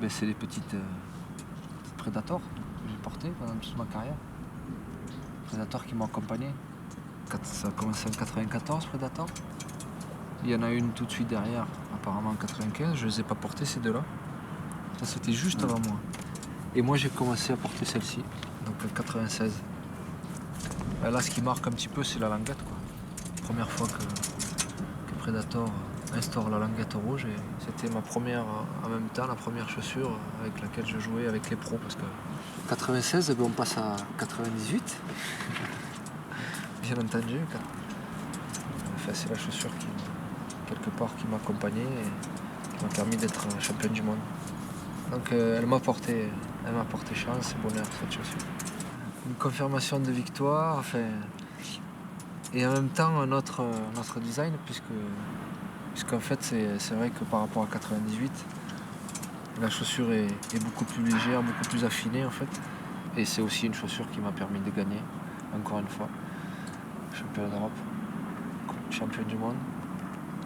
C'est les petites Predator que j'ai portées pendant toute ma carrière. Predator qui m'ont accompagné. Ça a commencé en 94, Predator. Il y en a une tout de suite derrière, apparemment en 95. Je ne les ai pas portées, ces deux-là. Ça, c'était juste avant moi. Et moi, j'ai commencé à porter celle-ci, donc en 96. Là, ce qui marque un petit peu, c'est la languette, quoi. Première fois que Predator instaure la languette rouge, et c'était ma première, en même temps, la première chaussure avec laquelle je jouais avec les pros. Parce que 96, on passe à 98. Bien entendu. Enfin, c'est la chaussure qui, quelque part, qui m'a accompagné et qui m'a permis d'être champion du monde. Donc elle m'a porté chance et bonheur, cette chaussure. Une confirmation de victoire, enfin, et en même temps un autre design, puisqu'en fait c'est vrai que par rapport à 98, la chaussure est beaucoup plus légère, beaucoup plus affinée en fait. Et c'est aussi une chaussure qui m'a permis de gagner, encore une fois. Champion d'Europe, champion du monde,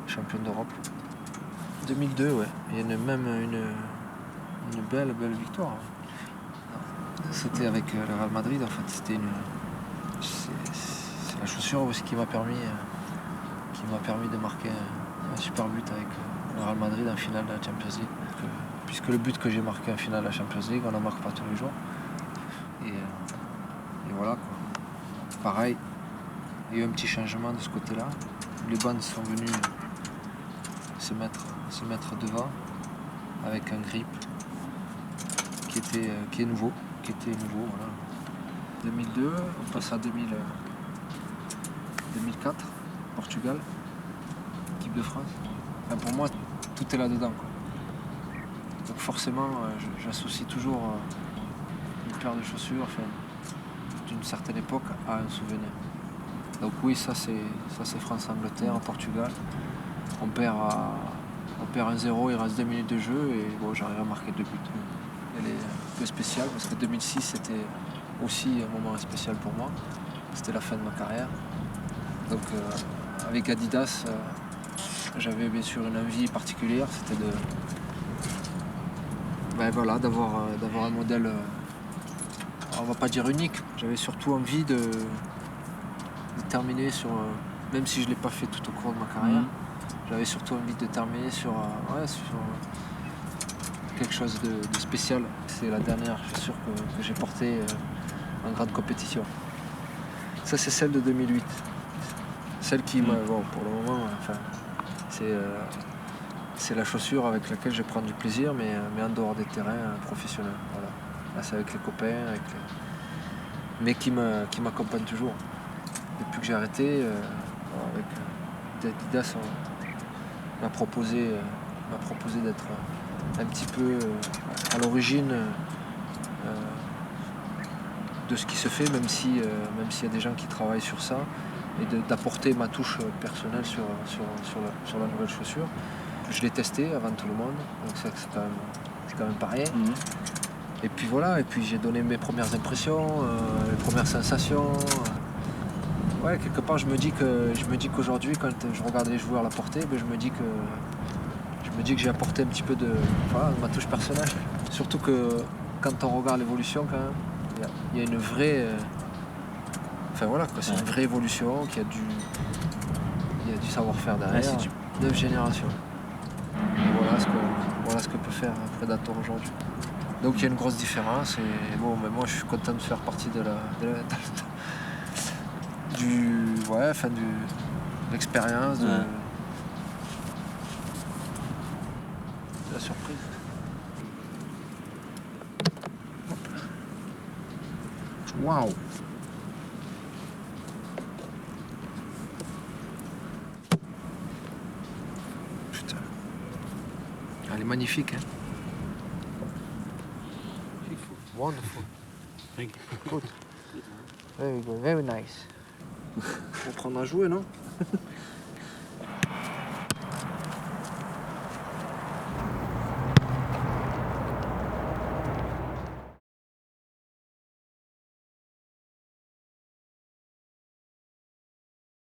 champion d'Europe. 2002, ouais. Il y a même une belle victoire. C'était avec le Real Madrid en fait. C'est la chaussure aussi qui m'a permis de marquer un super but avec le Real Madrid en finale de la Champions League. Puisque le but que j'ai marqué en finale de la Champions League, on n'en marque pas tous les jours. Et voilà quoi. Pareil, il y a eu un petit changement de ce côté-là. Les bandes sont venues se mettre devant avec un grip qui était nouveau. Voilà. 2002, on passe à 2004, Portugal, équipe de France. Enfin, pour moi, tout est là-dedans, quoi. Donc forcément, j'associe toujours une paire de chaussures, enfin, d'une certaine époque à un souvenir. Donc oui, ça c'est France-Angleterre, Portugal. On perd 1-0, il reste 2 minutes de jeu et bon, j'arrive à marquer 2 buts. Elle est un peu spéciale parce que 2006 c'était aussi un moment spécial pour moi. C'était la fin de ma carrière. Donc avec Adidas, j'avais bien sûr une envie particulière, c'était d'avoir un modèle, on va pas dire unique. J'avais surtout envie de terminer sur, même si je ne l'ai pas fait tout au cours de ma carrière, j'avais surtout envie de terminer sur quelque chose de spécial. C'est la dernière chaussure que j'ai portée en grande compétition. Ça c'est celle de 2008. Celle qui m'a, bon, pour le moment, enfin, c'est la chaussure avec laquelle je prends du plaisir, mais en dehors des terrains professionnels. Voilà. Là c'est avec les copains, mais qui m'accompagne toujours. Depuis que j'ai arrêté, avec Adidas, m'a proposé d'être un petit peu à l'origine de ce qui se fait, même s'il y a des gens qui travaillent sur ça, et d'apporter ma touche personnelle sur la nouvelle chaussure. Je l'ai testé avant tout le monde, donc ça, c'est quand même pareil. Et puis voilà, et puis j'ai donné mes premières impressions, les premières sensations. Ouais, quelque part je me dis qu'aujourd'hui, quand je regarde les joueurs la porter, je me dis que j'ai apporté un petit peu de ma touche personnelle. Surtout que quand on regarde l'évolution, quand même, il y a une vraie, c'est une vraie évolution, il y a du savoir-faire derrière. 9 générations. Et voilà ce que peut faire un Predator aujourd'hui. Donc il y a une grosse différence et bon, mais moi je suis content de faire partie de l'expérience, de la surprise. Waouh! Putain. Elle est magnifique, hein? Wonderful. Thank you. Good. Very good, very nice. On va prendre à jouer, non?